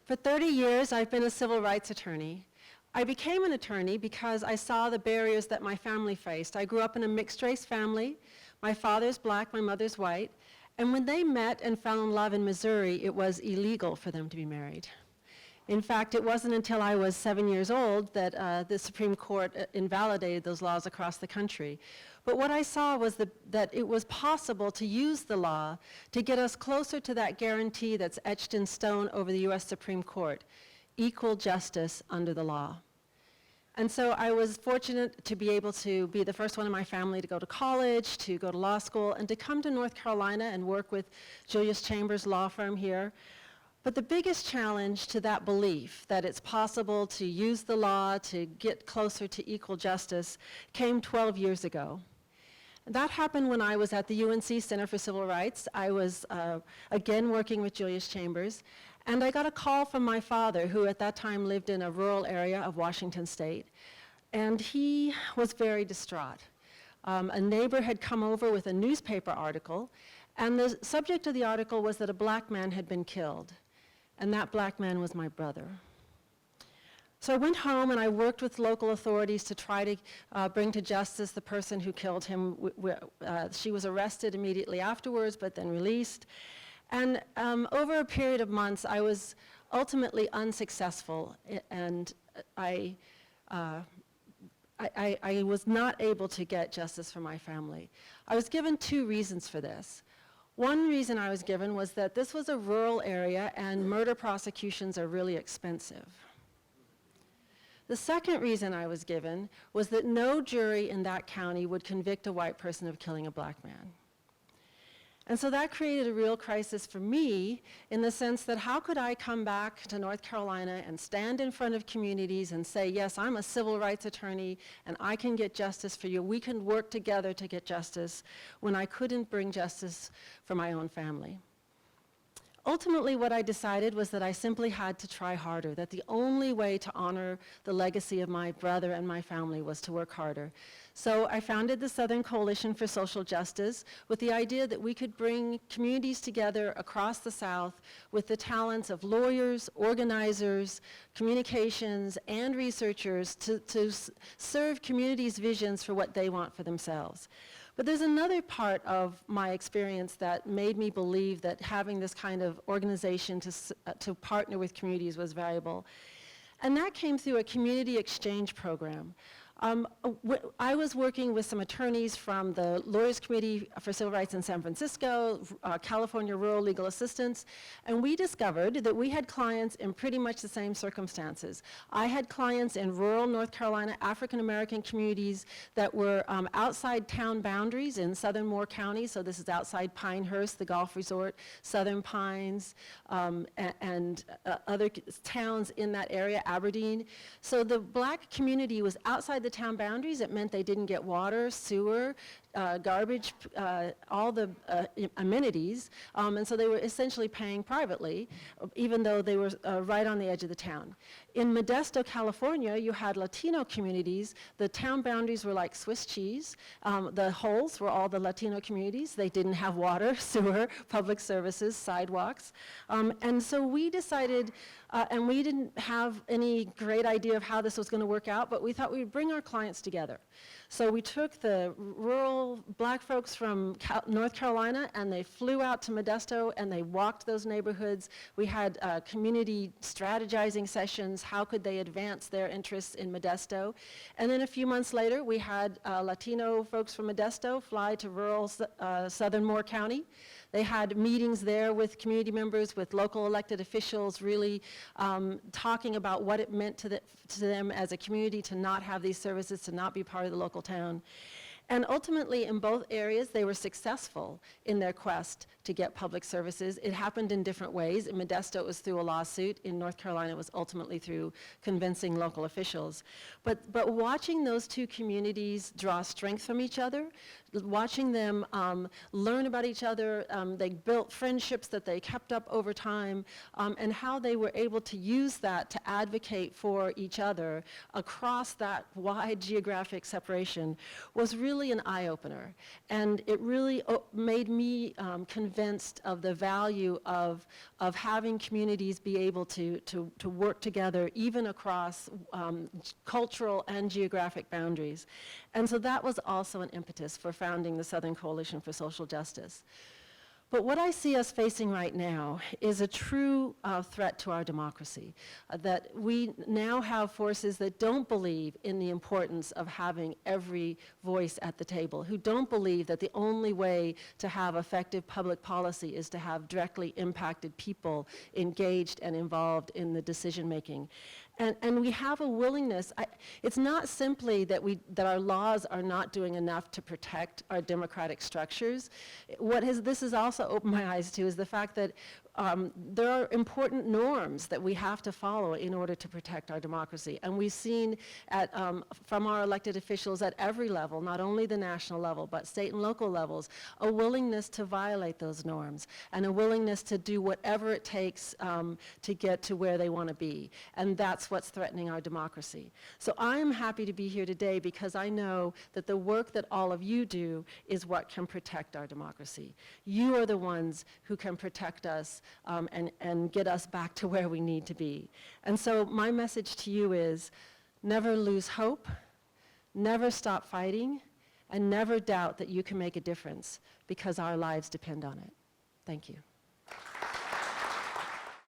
For 30 years, I've been a civil rights attorney. I became an attorney because I saw the barriers that my family faced. I grew up in a mixed-race family. My father's black, my mother's white. And when they met and fell in love in Missouri, it was illegal for them to be married. In fact, it wasn't until I was 7 years old that the Supreme Court invalidated those laws across the country. But what I saw was that it was possible to use the law to get us closer to that guarantee that's etched in stone over the US Supreme Court, equal justice under the law. And so I was fortunate to be able to be the first one in my family to go to college, to go to law school, and to come to North Carolina and work with Julius Chambers' law firm here. But the biggest challenge to that belief that it's possible to use the law to get closer to equal justice came 12 years ago. That happened when I was at the UNC Center for Civil Rights. I was again working with Julius Chambers, and I got a call from my father, who at that time lived in a rural area of Washington State, and he was very distraught. A neighbor had come over with a newspaper article, and the subject of the article was that a black man had been killed. And that black man was my brother. So I went home and I worked with local authorities to try to bring to justice the person who killed him. She was arrested immediately afterwards, but then released. And over a period of months, I was ultimately unsuccessful, and I was not able to get justice for my family. I was given two reasons for this. One reason I was given was that this was a rural area and murder prosecutions are really expensive. The second reason I was given was that no jury in that county would convict a white person of killing a black man. And so that created a real crisis for me in the sense that how could I come back to North Carolina and stand in front of communities and say, yes, I'm a civil rights attorney and I can get justice for you. We can work together to get justice, when I couldn't bring justice for my own family. Ultimately, what I decided was that I simply had to try harder, that the only way to honor the legacy of my brother and my family was to work harder. So I founded the Southern Coalition for Social Justice with the idea that we could bring communities together across the South with the talents of lawyers, organizers, communications, and researchers to serve communities' visions for what they want for themselves. But there's another part of my experience that made me believe that having this kind of organization to partner with communities was valuable. And that came through a community exchange program. I was working with some attorneys from the Lawyers Committee for Civil Rights in San Francisco, California Rural Legal Assistance, and we discovered that we had clients in pretty much the same circumstances. I had clients in rural North Carolina, African American communities that were outside town boundaries in southern Moore County, so this is outside Pinehurst, the golf resort, Southern Pines, and other towns in that area, Aberdeen. So the black community was outside the town boundaries. It meant they didn't get water, sewer, garbage, all the amenities, and so they were essentially paying privately, even though they were right on the edge of the town. In Modesto, California, you had Latino communities. The town boundaries were like Swiss cheese. The holes were all the Latino communities. They didn't have water, sewer, public services, sidewalks. And so we decided, and we didn't have any great idea of how this was going to work out, but we thought we'd bring our clients together. So we took the rural black folks from North Carolina and they flew out to Modesto and they walked those neighborhoods. We had community strategizing sessions. How could they advance their interests in Modesto? And then a few months later, we had Latino folks from Modesto fly to rural southern Moore County. They had meetings there with community members, with local elected officials, really talking about what it meant to them as a community to not have these services, to not be part of the local town. And ultimately, in both areas, they were successful in their quest to get public services. It happened in different ways. In Modesto, it was through a lawsuit. In North Carolina, it was ultimately through convincing local officials. But watching those two communities draw strength from each other, watching them learn about each other, they built friendships that they kept up over time, and how they were able to use that to advocate for each other across that wide geographic separation was really really an eye-opener. And it really made me convinced of the value of having communities be able to work together, even across cultural and geographic boundaries. And so that was also an impetus for founding the Southern Coalition for Social Justice. But what I see us facing right now is a true threat to our democracy, that we now have forces that don't believe in the importance of having every voice at the table, who don't believe that the only way to have effective public policy is to have directly impacted people engaged and involved in the decision making. And we have a willingness. It's not simply that our laws are not doing enough to protect our democratic structures. This has also opened my eyes to is the fact that there are important norms that we have to follow in order to protect our democracy. And we've seen from our elected officials at every level, not only the national level, but state and local levels, a willingness to violate those norms and a willingness to do whatever it takes to get to where they want to be. And that's what's threatening our democracy. So I'm happy to be here today because I know that the work that all of you do is what can protect our democracy. You are the ones who can protect us and get us back to where we need to be. And so my message to you is never lose hope, never stop fighting, and never doubt that you can make a difference because our lives depend on it. Thank you.